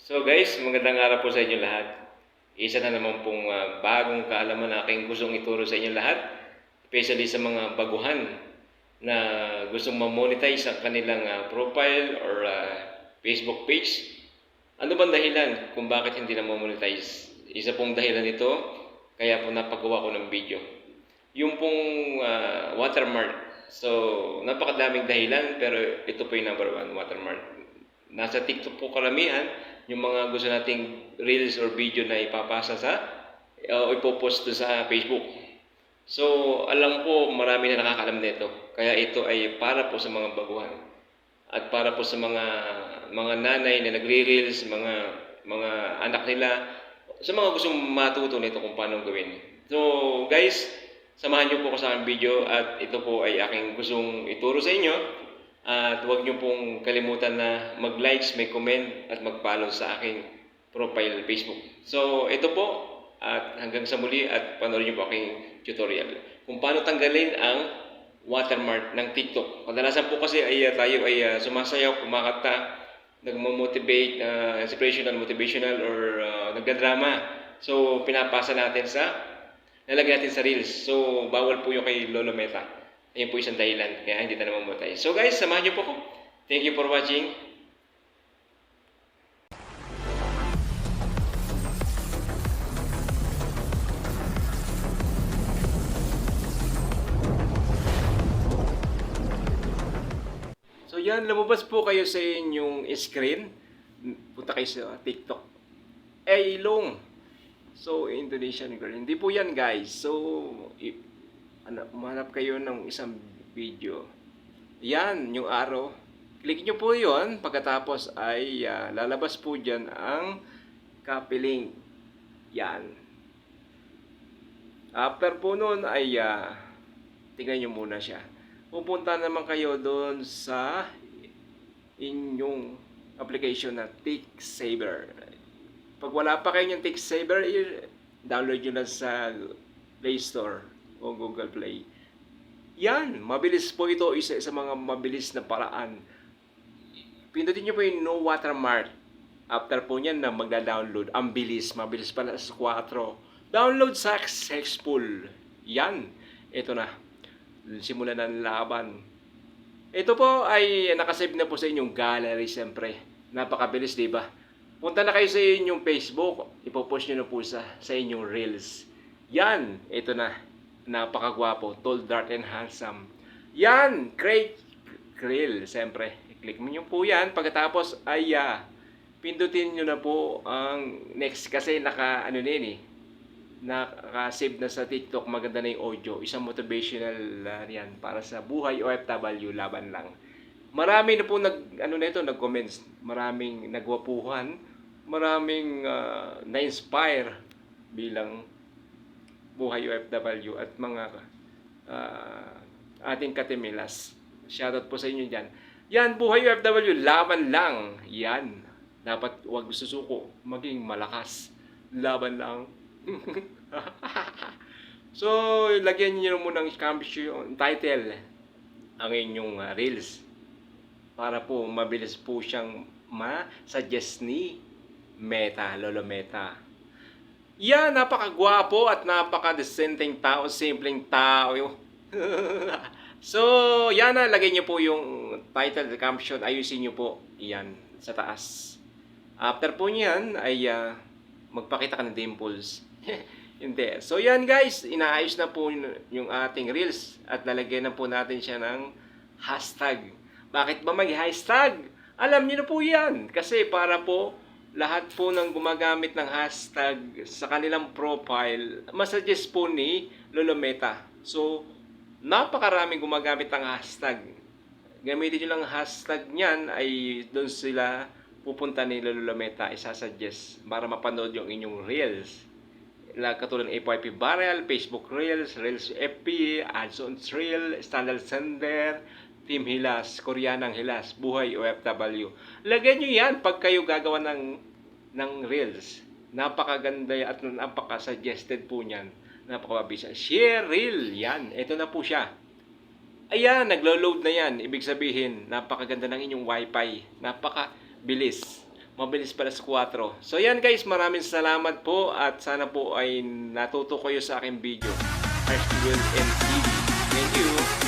So guys, magandang araw po sa inyo lahat. Isa na naman pong bagong kaalaman na aking gustong ituro sa inyo lahat, especially sa mga baguhan na gustong ma-monetize ang kanilang profile or Facebook page. Ano bang dahilan kung bakit hindi na ma-monetize? Isa pong dahilan nito, kaya po napagawa ko ng video. Yung pong watermark. So, napakadaming dahilan pero ito po yung number one, watermark. Nasa TikTok po karamihan yung mga gusto nating reels or video na ipapasa sa o ipopost sa Facebook. So, alam ko marami na nakakaalam nito. Kaya ito ay para po sa mga baguhan. At para po sa mga nanay na nagre-reels, mga anak nila, sa mga gustong matuto nito kung paano gawin. So, guys, samahan niyo po ako sa aking video at ito po ay aking gustong ituro sa inyo. At huwag niyo pong kalimutan na mag-likes, mag-comment at mag-follow sa aking profile Facebook. So, ito po at hanggang sa muli at panoorin niyo po aking tutorial kung paano tanggalin ang watermark ng TikTok. Kadalasan po kasi ay tayo ay sumasayaw, kumakanta, nagmo-motivate, inspirational, motivational or nagdadrama. So, pinapasa natin nalagyan natin sa Reels. So, bawal po yung kay Lolo Meta. Ayun po isang dahilan kaya hindi tayo mamatay. So guys, samahan niyo po ko. Thank you for watching. So yan, lumabas po kayo sa inyong screen. Punta kayo sa TikTok. Long. So, Indonesian girl. Hindi po yan guys. So, umanap kayo ng isang video. Yan, yung arrow. Click nyo po yon. Pagkatapos ay lalabas po dyan ang copy link. Yan. After po nun ay tingnan nyo muna siya. Pupunta naman kayo doon sa inyong application na TikSaver. Pag wala pa kayo yung TikSaver, download nyo na sa Play Store o Google Play. Yan, mabilis po ito, isa sa mga mabilis na paraan. Pindutin nyo po yung no watermark. After po nyan na magda-download, ang bilis, mabilis pala sa 4. Download successful. Yan, ito na. Simulan na ng laban. Ito po ay nakasave na po sa inyong gallery, siyempre. Napakabilis, di ba? Punta na kayo sa inyong Facebook, ipopost nyo na po sa inyong Reels. Yan, ito na. Napakagwapo, tall, dark, and handsome. Yan, great Reel, siyempre. I-click mo nyo po yan. Pagkatapos ay pindutin nyo na po ang next kasi naka-save na sa TikTok. Maganda na yung audio. Isang motivational yan para sa buhay OFW, laban lang. Marami na po nag-comments. Maraming nagwapuhan. Maraming na-inspire bilang buhay OFW at mga ating katimilas. Shoutout po sa inyo dyan. Yan, buhay OFW, laban lang. Yan. Dapat huwag susuko. Maging malakas. Laban lang. So, lagyan niyo muna ng caption, title ang inyong Reels para po mabilis po siyang ma-suggest ni Meta, Lolo Meta. Yan, napakagwapo at napaka-decenteng tao, simpleng tao. So, yan na, lagay niyo po yung title, caption, ayusin niyo po. Yan, sa taas. After po niyan, ay magpakita ka ng dimples. Hindi. So, yan guys, inaayos na po yung ating Reels at lalagyan na po natin siya ng hashtag. Bakit ba mag-hashtag? Alam niyo na po yan. Kasi para po, lahat po ng gumagamit ng hashtag sa kanilang profile, masuggest po ni Lolo Meta. So, napakaraming gumagamit ng hashtag. Gamitin nyo lang hashtag niyan ay doon sila pupunta ni Lolo Meta, isasuggest para mapanood yung inyong Reels. Katulad ng FYP Viral, Facebook Reels, Reels FP, Ads on Reel, Standard Sender, Team Hilas, Koreanang Hilas, Buhay OFW. Lagyan nyo yan pag kayo gagawa ng Reels. Napakaganda at napaka-suggested po niyan. Napakabisa. Share Reel. Yan. Ito na po siya. Ayan, naglo-load na yan. Ibig sabihin, napakaganda ng inyong wifi. Napakabilis. mabilis pa alas 4. So yan guys, maraming salamat po at sana po ay natuto kayo sa aking video. First Will and TV. Thank you.